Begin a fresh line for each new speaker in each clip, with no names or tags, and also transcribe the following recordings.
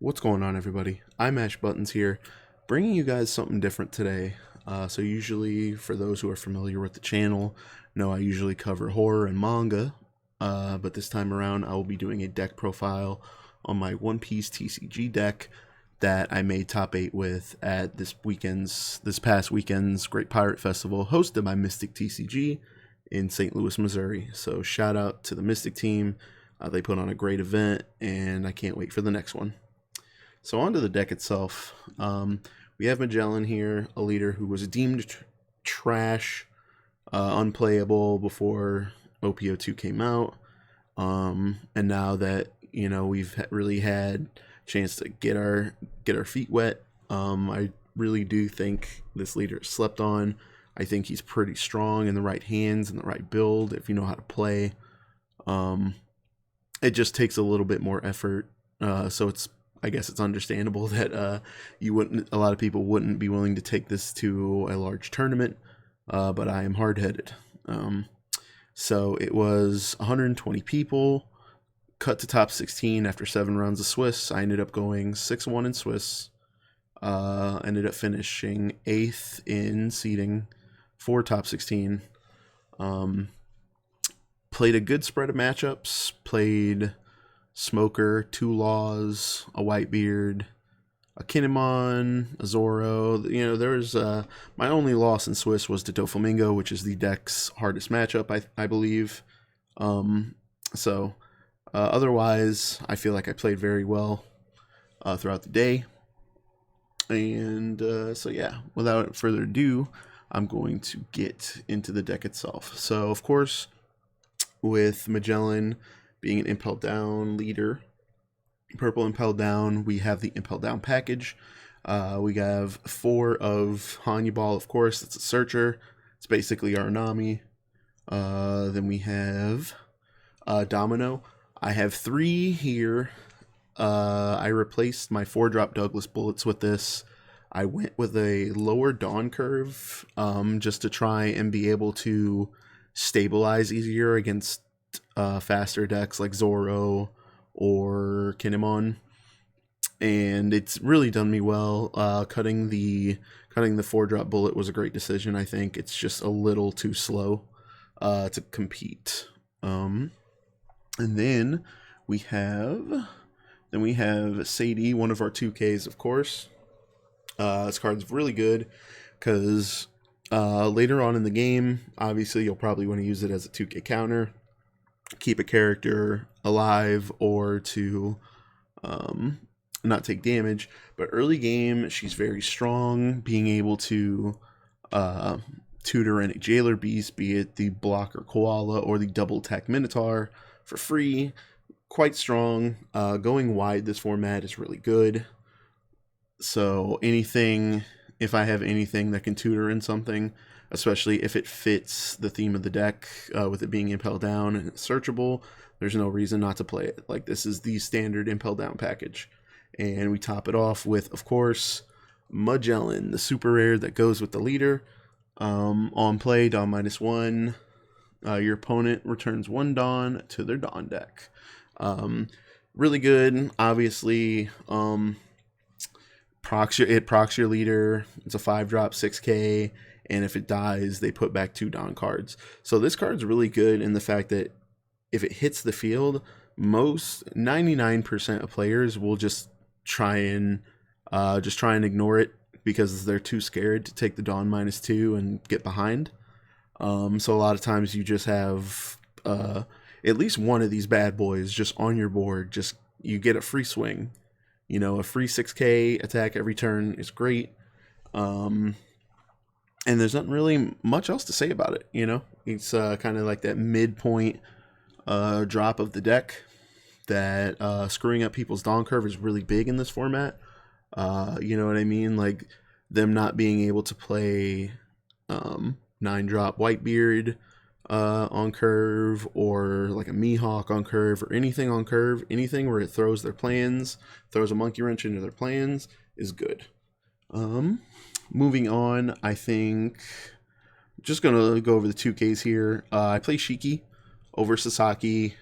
What's going on, everybody? imashbuttons here, bringing you guys something different today. So usually, for those who are familiar with the channel, know I usually cover horror and manga, but this time around I will be doing a deck profile on my One Piece TCG deck that I made top 8 with at this past weekend's Great Pirate Festival, hosted by Mystic TCG in St. Louis, Missouri. So shout out to the Mystic team. They put on a great event, and I can't wait for the next one. So onto the deck itself. We have Magellan here, a leader who was deemed trash, unplayable before OPO2 came out. And now that we've really had a chance to get our feet wet, I really do think this leader is slept on. I think he's pretty strong in the right hands and the right build if you know how to play. It just takes a little bit more effort, so I guess it's understandable that a lot of people wouldn't be willing to take this to a large tournament, but I am hard-headed. So it was 120 people, cut to top 16 after 7 rounds of Swiss. I ended up going 6-1 in Swiss, ended up finishing 8th in seeding for top 16. Played a good spread of matchups, played Smoker, 2 Laws, a Whitebeard, a Kinemon, a Zoro. There was my only loss in Swiss was to Doflamingo, which is the deck's hardest matchup, I believe. Otherwise, I feel like I played very well throughout the day. And without further ado, I'm going to get into the deck itself. So, of course, with Magellan being an Impel Down leader, purple Impel Down, we have the Impel Down package. We have 4 of Hannibal, of course. It's a searcher. It's basically our Nami. Then we have Domino. I have 3 here. I replaced my 4-drop Douglas bullets with this. I went with a lower Dawn curve just to try and be able to stabilize easier against faster decks like Zoro or Kinemon, and it's really done me well. Cutting the 4-drop bullet was a great decision. I think it's just a little too slow to compete. And then we have Sadie, one of our 2Ks, of course. This card's really good because later on in the game, obviously you'll probably want to use it as a 2K counter, keep a character alive, or to not take damage. But early game, she's very strong, being able to tutor in a Jailer Beast, be it the Blocker Koala or the Double Attack Minotaur, for free. Quite strong. Going wide this format is really good. So if I have anything that can tutor in something, especially if it fits the theme of the deck, with it being Impel Down and it's searchable, there's no reason not to play it. Like, this is the standard Impel Down package. And we top it off with, of course, Magellan, the super rare that goes with the leader. On play, Dawn -1. Your opponent returns 1 Dawn to their Dawn deck. Really good, obviously. It procs your leader. It's a 5-drop 6K, and if it dies, they put back 2 Dawn cards. So this card's really good in the fact that if it hits the field, 99% of players will just try and ignore it because they're too scared to take the Dawn -2 and get behind. So a lot of times you just have at least one of these bad boys just on your board. Just you get a free swing. A free 6K attack every turn is great. And there's not really much else to say about it. It's kind of like that midpoint drop of the deck that screwing up people's Dawn curve is really big in this format. You know what I mean? Like, them not being able to play 9-drop Whitebeard on curve, or like a Mihawk on curve, or anything on curve. Anything where it throws a monkey wrench into their plans is good. Moving on, I think just gonna go over the 2Ks here. I play Shiki over Sasaki,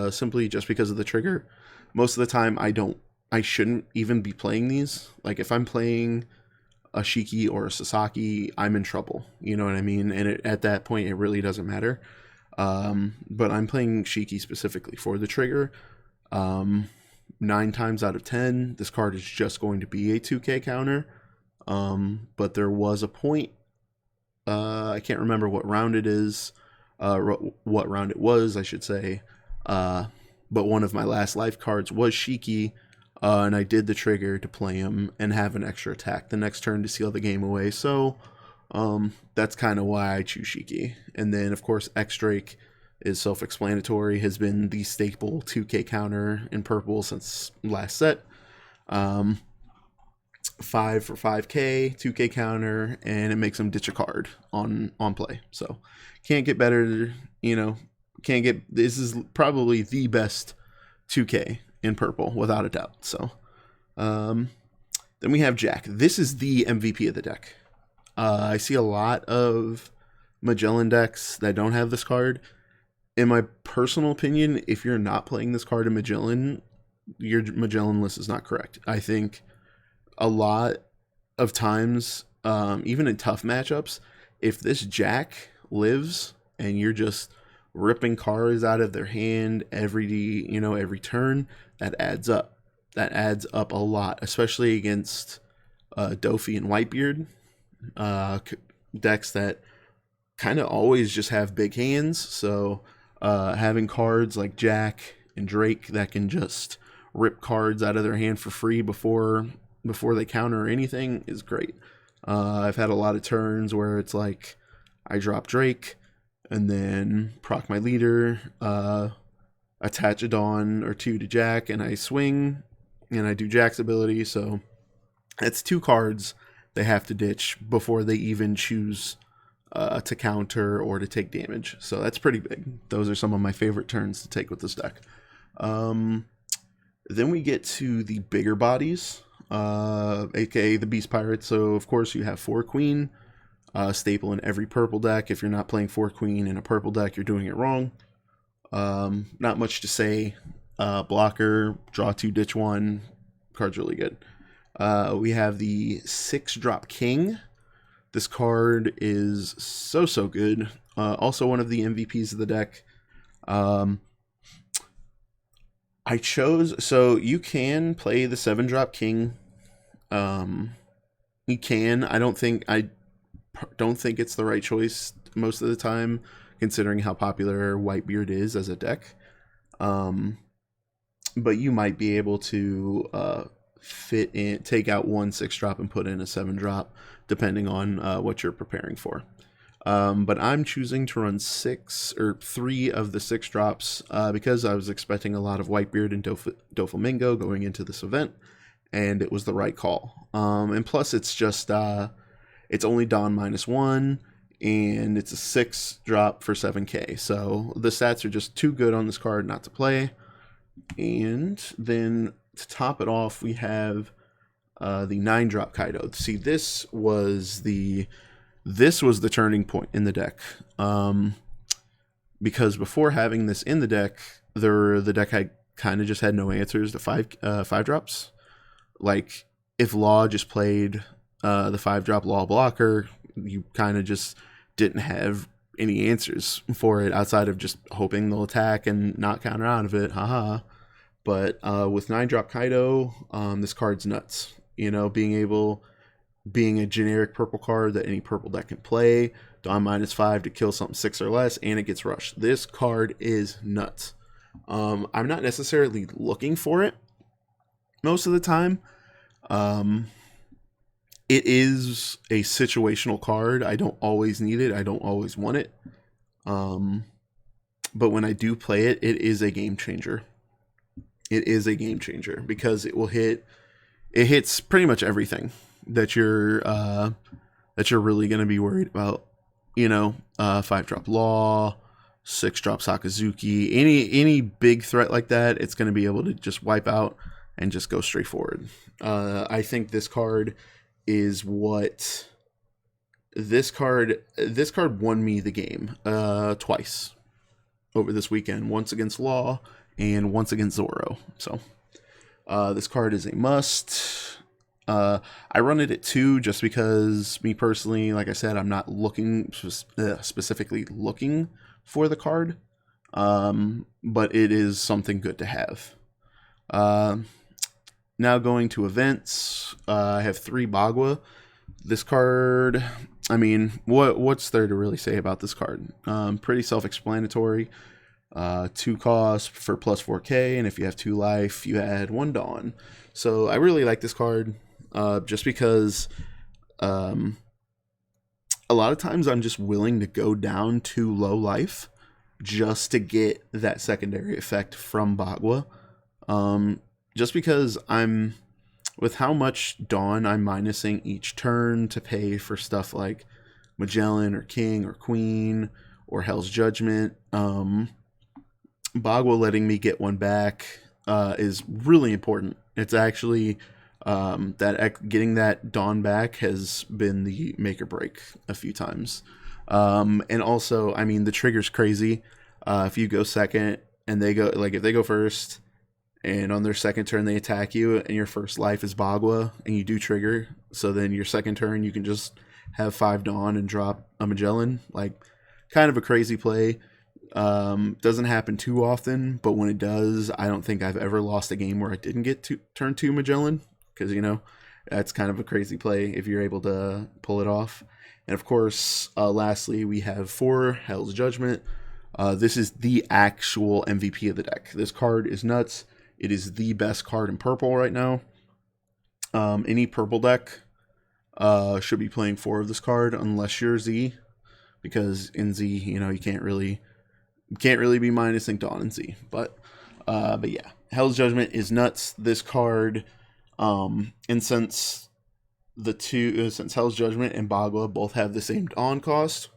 simply just because of the trigger. Most of the time I don't I shouldn't even be playing these. Like if I'm playing a Shiki or a Sasaki, I'm in trouble. You know what I mean? And at that point, it really doesn't matter. But I'm playing Shiki specifically for the trigger. 9 times out of 10, this card is just going to be a 2K counter. But there was a point, I can't remember what round it is, what round it was, I should say. But one of my last life cards was Shiki, and I did the trigger to play him and have an extra attack the next turn to seal the game away. So that's kind of why I choose Shiki. And then, of course, X-Drake is self-explanatory, has been the staple 2K counter in purple since last set. 5 for 5K, 2K counter, and it makes him ditch a card on play. So can't get better, this is probably the best 2K in purple, without a doubt. So then we have Jack. This is the MVP of the deck. I see a lot of Magellan decks that don't have this card. In my personal opinion, if you're not playing this card in Magellan, your Magellan list is not correct. I think a lot of times, even in tough matchups, if this Jack lives and you're just ripping cards out of their hand every turn, that adds up. That adds up a lot, especially against Dofi and Whitebeard, decks that kind of always just have big hands. So having cards like Jack and Drake that can just rip cards out of their hand for free before they counter anything is great. I've had a lot of turns where it's like I drop Drake and then proc my leader, attach a Dawn or 2 to Jack, and I swing and I do Jack's ability. So that's 2 cards they have to ditch before they even choose to counter or to take damage. So that's pretty big. Those are some of my favorite turns to take with this deck. Then we get to the bigger bodies, aka the Beast Pirates. So of course you have 4 Queen, staple in every purple deck. If you're not playing 4 Queen in a purple deck, you're doing it wrong. Not much to say. Blocker, draw 2, ditch 1. Card's really good. We have the 6-drop King. This card is so good. Also one of the MVPs of the deck. So you can play the 7-drop King. You can. I don't think it's the right choice most of the time, considering how popular Whitebeard is as a deck. But you might be able to take out one 6-drop and put in a 7-drop, depending on what you're preparing for. But I'm choosing to run 3 of the 6 drops because I was expecting a lot of Whitebeard and Doflamingo going into this event, and it was the right call. And plus, it's just it's only Dawn -1, and it's a 6-drop for 7K. So the stats are just too good on this card not to play. And then to top it off, we have the 9-drop Kaido. See, this was the turning point in the deck, because before having this in the deck, the deck had kind of just had no answers to 5 drops. Like if Law just played the 5-drop Law blocker, you kind of just didn't have any answers for it outside of just hoping they'll attack and not counter out of it. Haha. But with 9-drop Kaido, this card's nuts. Being a generic purple card that any purple deck can play, Dawn -5 to kill something 6 or less, and it gets rushed. This card is nuts. I'm not necessarily looking for it most of the time. It is a situational card. I don't always need it. I don't always want it. But when I do play it, it is a game changer. It is a game changer because it hits pretty much everything that you're really going to be worried about. 5-drop Law, 6-drop Sakazuki, any big threat like that, it's going to be able to just wipe out and just go straight forward. I think this card is what this card won me the game twice over this weekend, once against Law and once against Zoro. So This card is a must. I run it at 2 just because, me personally, like I said, I'm not looking specifically looking for the card, but it is something good to have. Now going to events, I have 3 Bagua. This card, I mean, what's there to really say about this card? Pretty self-explanatory. 2 cost for plus 4k, and if you have 2 life, you add 1 Dawn. So I really like this card, just because a lot of times I'm just willing to go down to low life just to get that secondary effect from Bagua. Just because I'm, with how much Dawn I'm minusing each turn to pay for stuff like Magellan or King or Queen or Hell's Judgment, Bagua letting me get 1 back is really important. It's actually getting that Dawn back has been the make or break a few times. And also, I mean, the trigger's crazy. If you go second and they go, like, if they go first and on their second turn they attack you and your first life is Bagua and you do trigger, so then your second turn you can just have 5 Dawn and drop a Magellan. Like, kind of a crazy play. Doesn't happen too often, but when it does, I don't think I've ever lost a game where I didn't get to turn 2 Magellan, because, you know, that's kind of a crazy play if you're able to pull it off. And of course, lastly, we have 4 Hell's Judgment. This is the actual MVP of the deck. This card is nuts. It is the best card in purple right now. Any purple deck should be playing 4 of this card, unless you're Z, because in Z, you know, you can't really be minusing Dawn and Z. But yeah, Hell's Judgment is nuts. This card, and since Hell's Judgment and Bagua both have the same Dawn cost,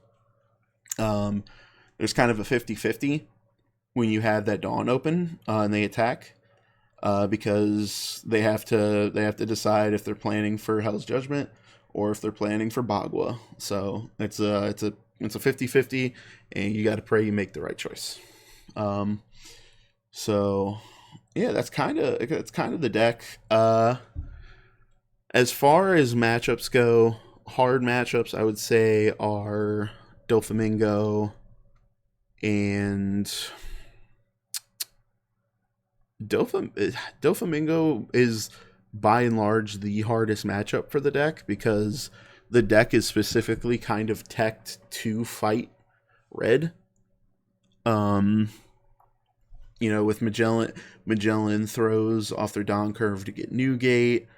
there's kind of a 50-50 when you have that Dawn open and they attack, because they have to decide if they're planning for Hell's Judgment or if they're planning for Bagua. So it's a 50-50, and you got to pray you make the right choice. So yeah, that's kind of the deck. As far as matchups go, hard matchups I would say are Doflamingo and Doflamingo is by and large the hardest matchup for the deck, because the deck is specifically kind of teched to fight red. You know, with Magellan throws off their Dawn curve to get Newgate.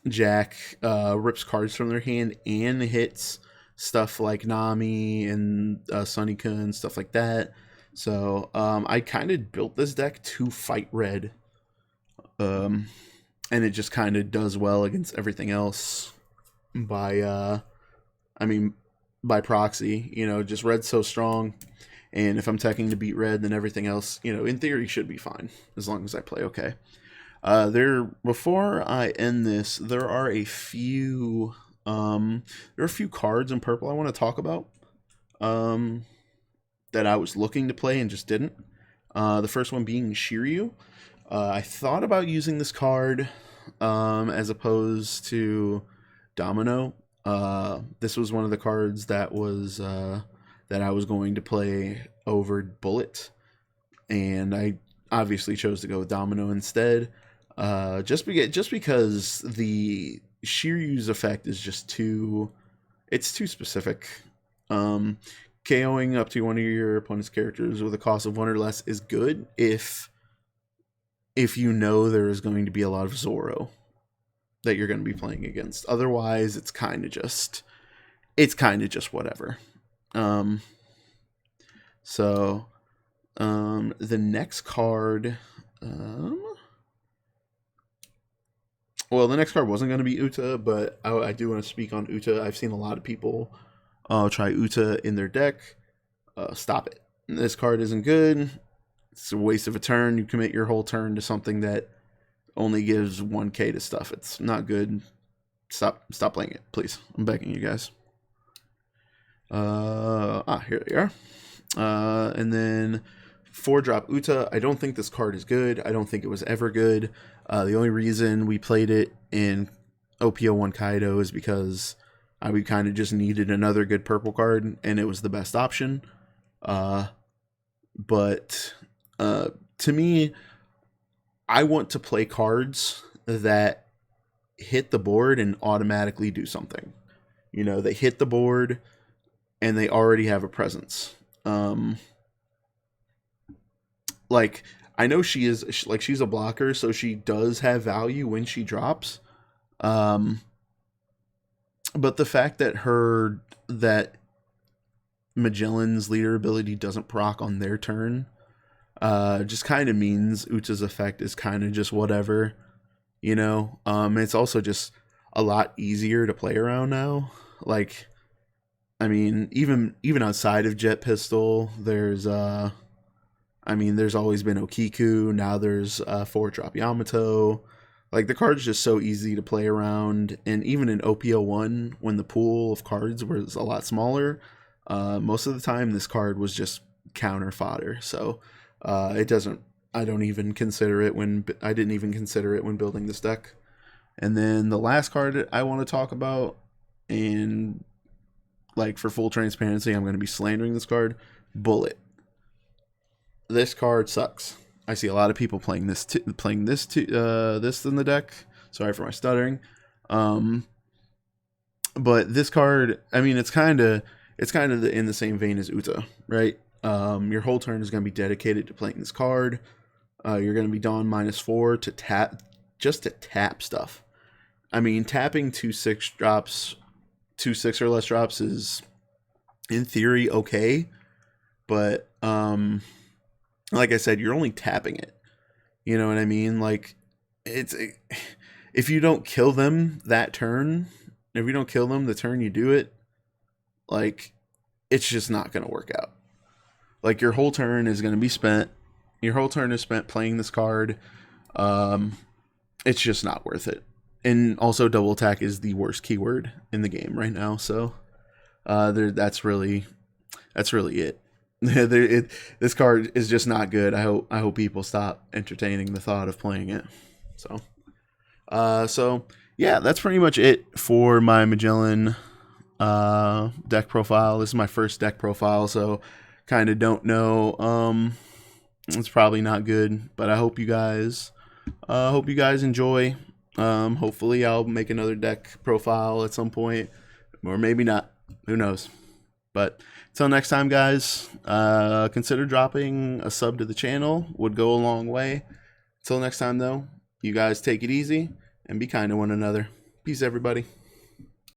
Jack rips cards from their hand and hits stuff like Nami and Sunika and stuff like that. So I kind of built this deck to fight red. And it just kind of does well against everything else by proxy. You know, just red's so strong, and if I'm teching to beat red, then everything else, you know, in theory should be fine as long as I play okay. Before I end this, there are a few cards in purple I want to talk about that I was looking to play and just didn't. The first one being Shiryu. I thought about using this card as opposed to Domino. This was one of the cards that was that I was going to play over Bullet, and I obviously chose to go with Domino instead. Just because the Shiryu's effect is just too specific. KOing up to one of your opponent's characters with a cost of 1 or less is good if you know there is going to be a lot of Zoro that you're going to be playing against. Otherwise, it's kind of just whatever. So the next card, well, the next card wasn't going to be Uta, but I do want to speak on Uta. I've seen a lot of people try Uta in their deck. Stop it. This card isn't good. It's a waste of a turn. You commit your whole turn to something that only gives 1k to stuff. It's not good. Stop playing it, please. I'm begging you guys. Here they are. And then 4-drop Uta. I don't think this card is good. I don't think it was ever good. The only reason we played it in OPO1 Kaido is because we kind of just needed another good purple card, and it was the best option. But to me, I want to play cards that hit the board and automatically do something. You know, they hit the board and they already have a presence. Like, I know she's a blocker, so she does have value when she drops. But the fact that Magellan's leader ability doesn't proc on their turn, just kind of means Uta's effect is kind of just whatever, you know. It's also just a lot easier to play around now. Like, I mean, even outside of Jet Pistol, there's always been Okiku. Now there's 4-drop Yamato. Like, the card's just so easy to play around. And even in OPO1, when the pool of cards was a lot smaller, most of the time this card was just counter fodder. So I didn't even consider it when building this deck. And then the last card I want to talk about, and like, for full transparency, I'm going to be slandering this card, Bullet. This card sucks. I see a lot of people playing this in the deck. Sorry for my stuttering. But this card, I mean, it's kind of in the same vein as Uta, right? Your whole turn is going to be dedicated to playing this card. You're going to be Dawn -4 to tap stuff. I mean, tapping 2/6 drops, 2/6 or less drops is, in theory, okay, but like I said, you're only tapping it. You know what I mean? Like, if you don't kill them that turn, if you don't kill them the turn you do it, like, it's just not going to work out. Like, your whole turn is going to be spent. Your whole turn is spent playing this card. It's just not worth it. And also, double attack is the worst keyword in the game right now. So that's really it. This card is just not good. I hope people stop entertaining the thought of playing it. So yeah, that's pretty much it for my Magellan deck profile. This is my first deck profile, so kind of don't know. It's probably not good, but I hope you guys enjoy. Hopefully I'll make another deck profile at some point, or maybe not. Who knows? But until next time, guys, consider dropping a sub to the channel. Would go a long way. Until next time, though, you guys take it easy and be kind to one another. Peace, everybody.